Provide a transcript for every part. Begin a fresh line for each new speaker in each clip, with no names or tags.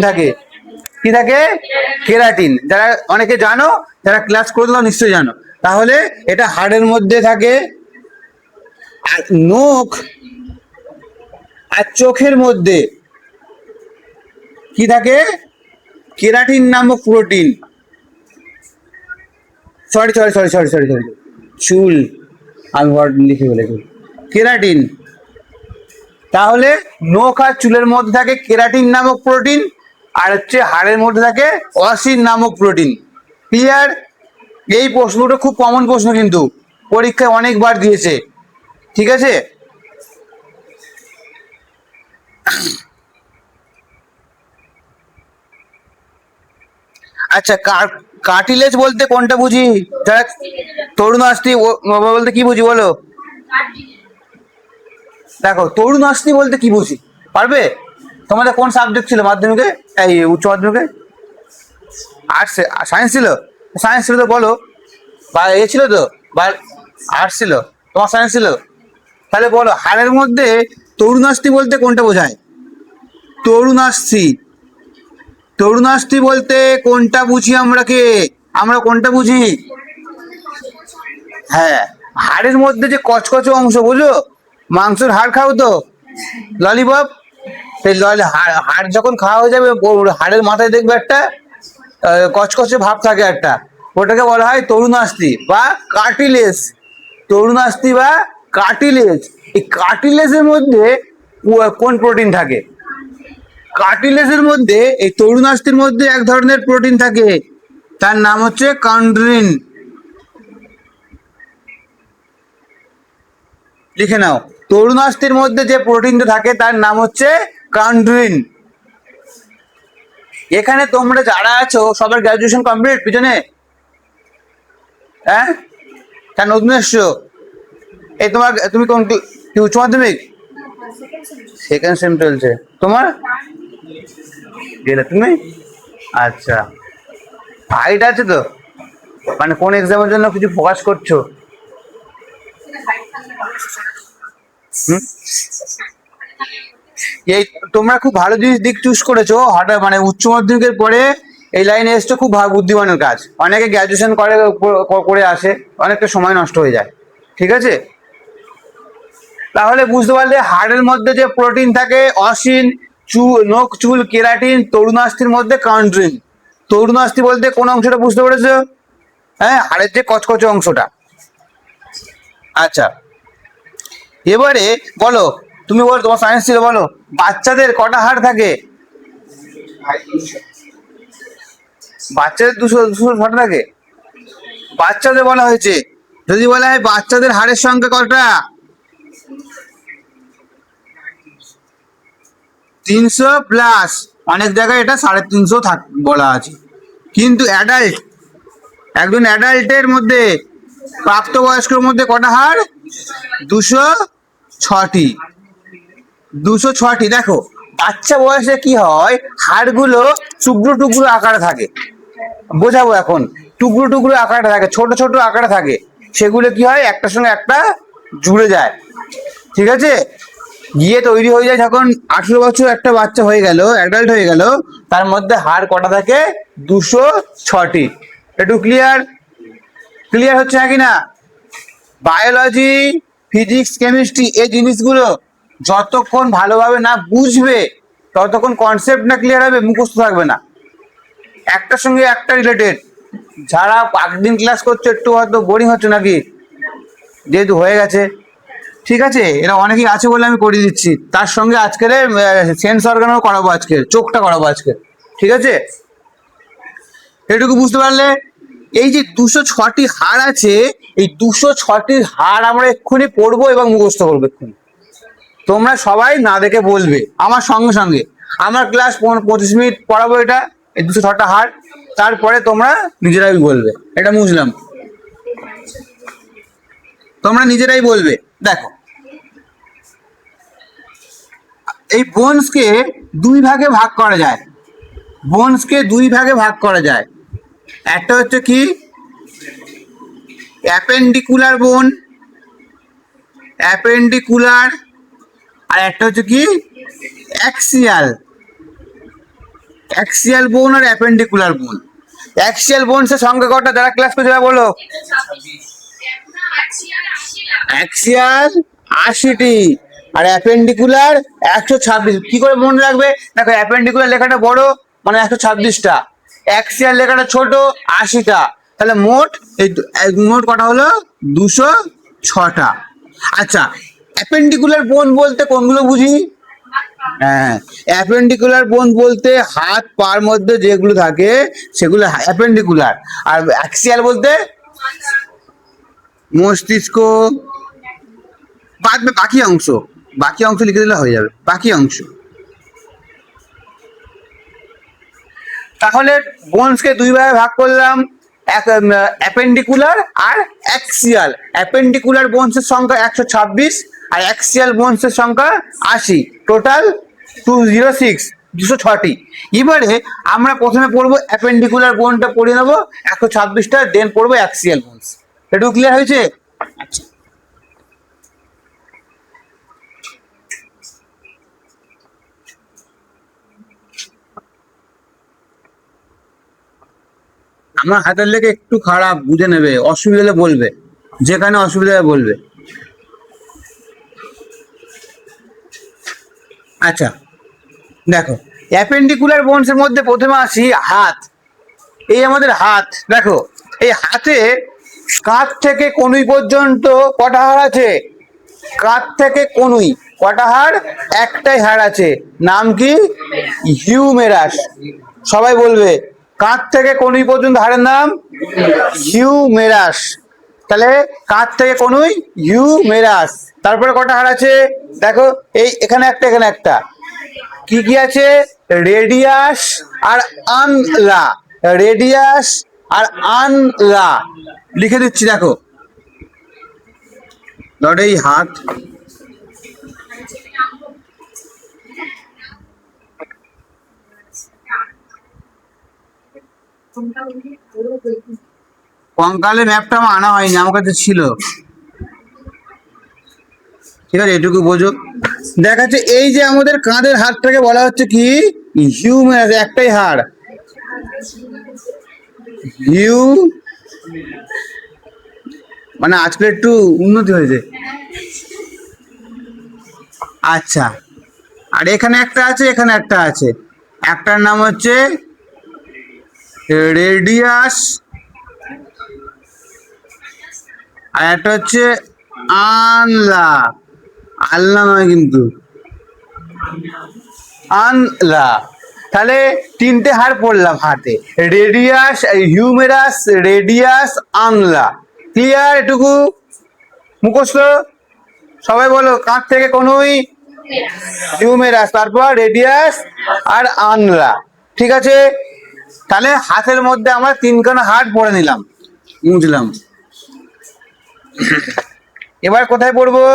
থাকে, কি থাকে? কেরাটিন। যারা অনেকে জানো, যারা ক্লাস করে দিল নিশ্চয়ই জানো। তাহলে এটা হাড়ের মধ্যে থাকে। আর নখ আর চোখের মধ্যে কি থাকে? কেরাটিন নামক protein. Sorry sorry sorry sorry sorry sorry চুল, আমি ওয়ার্ড লিখে ফেলেছি, কেরাটিন। তাহলে নখ আর চুলের মধ্যে থাকে কেরাটিন নামক প্রোটিন, আর হচ্ছে হাড়ের মধ্যে থাকে অসিন নামক প্রোটিন। ক্লিয়ার? এই প্রশ্নটা খুব কমন প্রশ্ন, কিন্তু পরীক্ষায় অনেকবার দিয়েছে। ঠিক আছে? আচ্ছা, কার্টিলেজ বলতে কোনটা বুঝি? যারা তরুণাস্থি বলতে কি বুঝি বলো? দেখো, তরুণাস্থি বলতে কি বুঝি পারবে? তোমাদের কোন সাবজেক্ট ছিল মাধ্যমিকে, এই উচ্চ মাধ্যমিকে? আর্টস, সায়েন্স ছিল? সায়েন্স ছিল তো বলো, বা এ ছিল তো, বা আর্টস ছিল, তোমার সায়েন্স ছিল। তাহলে বলো, হাড়ের মধ্যে তরুণাস্থি বলতে কোনটা বোঝায়? তরুণাস্থি, তরুণাস্থি বলতে কোনটা বুঝি আমরা? আমরা কোনটা বুঝি? হ্যাঁ, হাড়ের মধ্যে যে কচকচে অংশ, বুঝো? মাংসের হাড় খাও তো, ললিপপ। সেই হাড় যখন খাওয়া হয়ে যাবে, হাড়ের মাথায় দেখবে একটা কচকচে ভাব থাকে একটা, ওটাকে বলা হয় তরুণাস্থি বা কার্টিলেজ। তরুণাস্থি বা কার্টিলেজ। এই কার্টিলেজের মধ্যে কোন প্রোটিন থাকে? কার্টিলেজের মধ্যে, এই তরুণাস্থির মধ্যে এক ধরনের প্রোটিন থাকে, তার নাম হচ্ছে কন্ড্রিন। লিখে নাও, তরুণাস্থির মধ্যে যে প্রোটিনটা থাকে তার নাম হচ্ছে কন্ড্রিন। এখানে তোমরা যারা আছো সবার গ্রাজুয়েশন কমপ্লিট পিছনে? হ্যাঁ, তার নতুন এসছো? এই তোমার, তুমি কোন উচ্চ মাধ্যমিক সেকেন্ড সেম চলছে তোমার? গেলে তুমি? আচ্ছা, হাইট আছে তো? মানে কোন এক্সামের জন্য কিছু ফোকাস করছো? এই তোমরা খুব ভালো জিনিস দিক চুজ করেছো, হঠাৎ মানে উচ্চ মাধ্যমিকের পরে এই লাইনে এসছো, খুব বুদ্ধিমানের কাজ। অনেকে গ্র্যাজুয়েশন করে আসে, অনেকটা সময় নষ্ট হয়ে যায়। ঠিক আছে? তাহলে বুঝতে পারলে হাড়ের মধ্যে যে প্রোটিন থাকে অসিন, নখ চুল কেরাটিন, তরুণাস্থির মধ্যে কন্ড্রিন। তরুণাস্থি বলতে কোন অংশটা বুঝতে পেরেছো? হ্যাঁ, হাড়ের যে কচকচে অংশটা। আচ্ছা, এবারে বলো, তুমি বলো, তোমার সায়েন্স ছিল, বলো বাচ্চাদের কটা হাড় থাকে? বাচ্চাদের 200 থাকে। বাচ্চাদের বলা হয়েছে। যদি বলা হয় বাচ্চাদের হাড়ের সংখ্যা কটা? 300+। অনেক জায়গায় এটা 350 বলা আছে। কিন্তু অ্যাডাল্ট, একজন অ্যাডাল্টের মধ্যে, প্রাপ্তবয়স্কের মধ্যে কটা হাড়? 206টি। 206টি। দেখো, বাচ্চা বয়সে কি হয়, হাড়গুলো টুকরো টুকরো আকারে থাকে। বোঝাবো এখন। টুকরো টুকরো আকারে থাকে, ছোট ছোট আকারে থাকে। সেগুলো কি হয়, একটার সঙ্গে একটা জুড়ে যায়। ঠিক আছে? গিয়ে তৈরি হয়ে যায় যখন 18 বছর একটা বাচ্চা হয়ে গেল, অ্যাডাল্ট হয়ে গেল, তার মধ্যে হাড় কটা থাকে? 206টি। একটু ক্লিয়ার? ক্লিয়ার হচ্ছে নাকি না? বায়োলজি, ফিজিক্স, কেমিস্ট্রি এই জিনিসগুলো যতক্ষণ ভালোভাবে না বুঝবে, ততক্ষণ কনসেপ্ট না ক্লিয়ার হবে, মুখস্থ থাকবে না। একটার সঙ্গে একটা রিলেটেড। যারা আগের দিন ক্লাস করছে একটু হয়তো বোরিং হচ্ছে নাকি, যেহেতু হয়ে গেছে। ঠিক আছে, এরা অনেকেই আছে বলে আমি করিয়ে দিচ্ছি। তার সঙ্গে আজকের সেন্স অর্গানও করাবো, আজকে চোখটা করাবো আজকে। ঠিক আছে? এটুকু বুঝতে পারলে? এই যে 206টি হাড় আছে, এই 206টি হাড় আমরা এক্ষুনি পড়বো এবং মুখস্থ করবো এক্ষুনি। তোমরা সবাই না দেখে বলবে আমার সঙ্গে সঙ্গে। আমার ক্লাস 25 মিনিট পড়াবো এটা, এই 206টা হাড়। তারপরে তোমরা নিজেরাই বলবে। এটা বুঝলাম, তোমরা নিজেরাই বলবে। দেখো, এই বোনসকে দুই ভাগে ভাগ করা যায়। বোনসকে দুই ভাগে ভাগ করা যায়। একটা হচ্ছে কি, অ্যাপেন্ডিকুলার বোন, অ্যাপেন্ডিকুলার। আর একটা হচ্ছে কি, অ্যাক্সিয়াল। অ্যাক্সিয়াল বোন আর অ্যাপেন্ডিকুলার বোন। অ্যাক্সিয়াল বোনসের সংখ্যা কটা? যারা ক্লাস করছে বলো। অ্যাক্সিয়াল 80টি আর অ্যাপেন্ডিকুলার 126। কি করে মনে রাখবে? দেখো অ্যাপেন্ডিকুলার লেখাটা বড় মানে 126টা, অ্যাক্সিয়াল লেখাটা ছোট 80টা, তাহলে মোট মোট কটা হলো? 206টা। আচ্ছা, অ্যাপেন্ডিকুলার বোন বলতে কোনগুলো বুঝি? হ্যাঁ, অ্যাপেন্ডিকুলার বোন বলতে হাত পার মধ্যে যেগুলো থাকে সেগুলো অ্যাপেন্ডিকুলার। আর অ্যাক্সিয়াল বলতে মস্তিষ্ক, বাকি অংশ, বাকি অংশ লিখে দিলে হয়ে যাবে, বাকি অংশ। তাহলে বোনসকে দুই ভাগে ভাগ করলাম, অ্যাপেন্ডিকুলার আর অ্যাক্সিয়াল। অ্যাপেন্ডিকুলার বোনসের সংখ্যা 126 আর অ্যাক্সিয়াল বোনসের সংখ্যা 80, টোটাল 206, 206টি। এবারে আমরা প্রথমে পড়বো অ্যাপেন্ডিকুলার বোনটা পড়ে নেবো 126টা, দেন পড়বো অ্যাক্সিয়াল বোনস। এটুকু ক্লিয়ার হয়েছে? আচ্ছা, আমার হাতের লেখা একটু খারাপ, বুঝে নেবে, অসুবিধা হলে বলবে, যেখানে অসুবিধা হয় বলবে। আচ্ছা দেখো, অ্যাপেন্ডিকুলার বোনসের মধ্যে প্রথমে আসি হাত। এই আমাদের হাত, দেখো এই হাতে কাঁধ থেকে কনুই পর্যন্ত কটা হাড় আছে? কাঁধ থেকে কনুই কটা হাড়? একটাই হাড় আছে, নাম কি? হিউমেরাস। সবাই বলবে, কাঁধ থেকে কনুই পর্যন্ত হাড়ের নাম হিউমেরাস। তাহলে কাঁধ থেকে কনুই হিউমেরাস। তারপরে কটা হাড় আছে? দেখো এই এখানে একটা, এখানে একটা। কি কি আছে? রেডিয়াস আর আনলা, রেডিয়াস আর আনলা লিখে দিচ্ছি। দেখো ধর এই হাত, কঙ্কালের ম্যাপটা আমার আনা হয়নি, আমার কাছে ছিল। ঠিক আছে, এটুকু বোঝো। দেখাচ্ছে এই যে আমাদের কাঁধের হাড়টাকে বলা হচ্ছে কি? হিউম্যান, একটাই হাড়, হিউ, মানে আজকে একটু উন্নতি হয়েছে। আচ্ছা, আর এখানে একটা আছে, এখানে একটা আছে। একটার নাম হচ্ছে রেডিয়াস আর একটা হচ্ছে আনলা। আল্লা নয় কিন্তু, আনলা। তাহলে তিনটে হাড় পড়লাম হাতে, রেডিয়াস, হিউমেরাস, রেডিয়াস, আনলা। ক্লিয়ার? এটুকু মুখস্থ সবাই বলো। কাঁধ থেকে কনুই হিউমেরাস, তারপর রেডিয়াস আর আনলা। ঠিক আছে, তাহলে হাতের মধ্যে আমরা তিনখানা হাড় পড়ে নিলাম, বুঝলাম। এবার কোথায় পড়বো?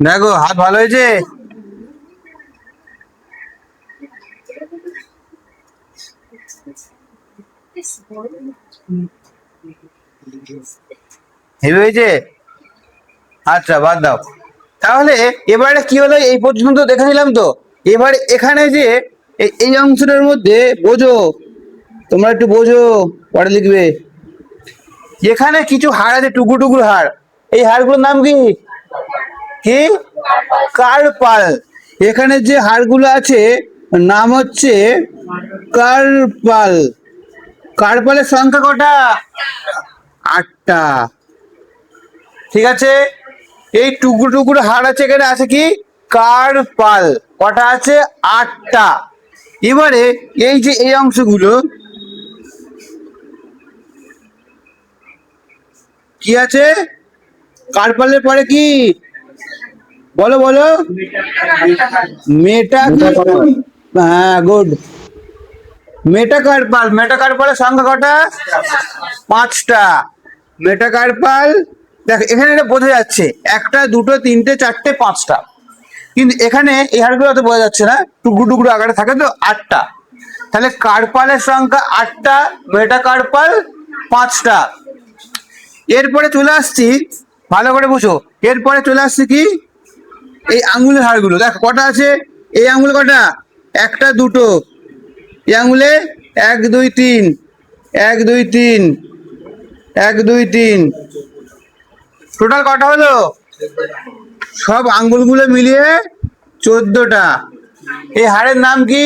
দেখো হাত ভালো হয়েছে? হেভি হয়েছে? আচ্ছা বাদ দাও। তাহলে এবারে কি হলো, এই পর্যন্ত দেখে নিলাম তো। এবার এখানে যে এই অংশটার মধ্যে বোঝো, তোমরা একটু বোঝো, পরে লিখবে। এখানে কিছু হাড় আছে, টুকরো টুকরো হাড়। এই হাড়গুলোর নাম কি? কি? কার্পাল। এখানে যে হাড়গুলো আছে নাম হচ্ছে কার্পাল। কার্পালের সংখ্যা কটা? 8টা। ঠিক আছে, এই টুকরো টুকরো হাড় আছে, এখানে আছে কি? কার্পাল। কটা আছে? 8টা। এবারে এই যে এই অংশগুলো কি আছে? কার্পালের পরে কি? বলো বলো। মেটা, হ্যাঁ গুড। মেটাকার্পাল। মেটাকার্পালের সংখ্যা কটা? 5টা। মেটাকার্পাল, দেখ এখানে এটা বোঝা যাচ্ছে, 1টা 2টো 3টে 4টে 5টা, কিন্তু এখানে এই হাড়গুলো অত বোঝা যাচ্ছে না, টুকরো টুকরো আকারে থাকে তো 8টা। তাহলে কার্পালের সংখ্যা 8টা, মেটাকার্পাল 5টা। এরপরে চলে আসছি, ভালো করে বুঝো, এরপরে চলে আসছি কি এই আঙুলের হাড়গুলো। দেখো কটা আছে, এই আঙুল কটা, একটা দুটো, এই আঙুলে 1 2 3, 1 2 3, 1 2 3, টোটাল কটা হলো? সব আঙ্গুলগুলো মিলিয়ে 14টা। এই হাড়ের নাম কি?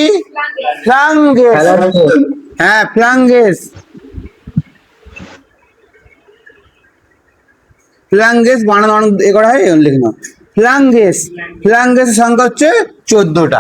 ফ্লাঙ্গেস। হ্যাঁ, ফ্লাঙ্গেস। ফ্লাঙ্গেস বানানো এ করা হয়, লিখে নাও ফ্লাঙ্গেস। ফ্লাঙ্গেসের সংখ্যা হচ্ছে 14টা।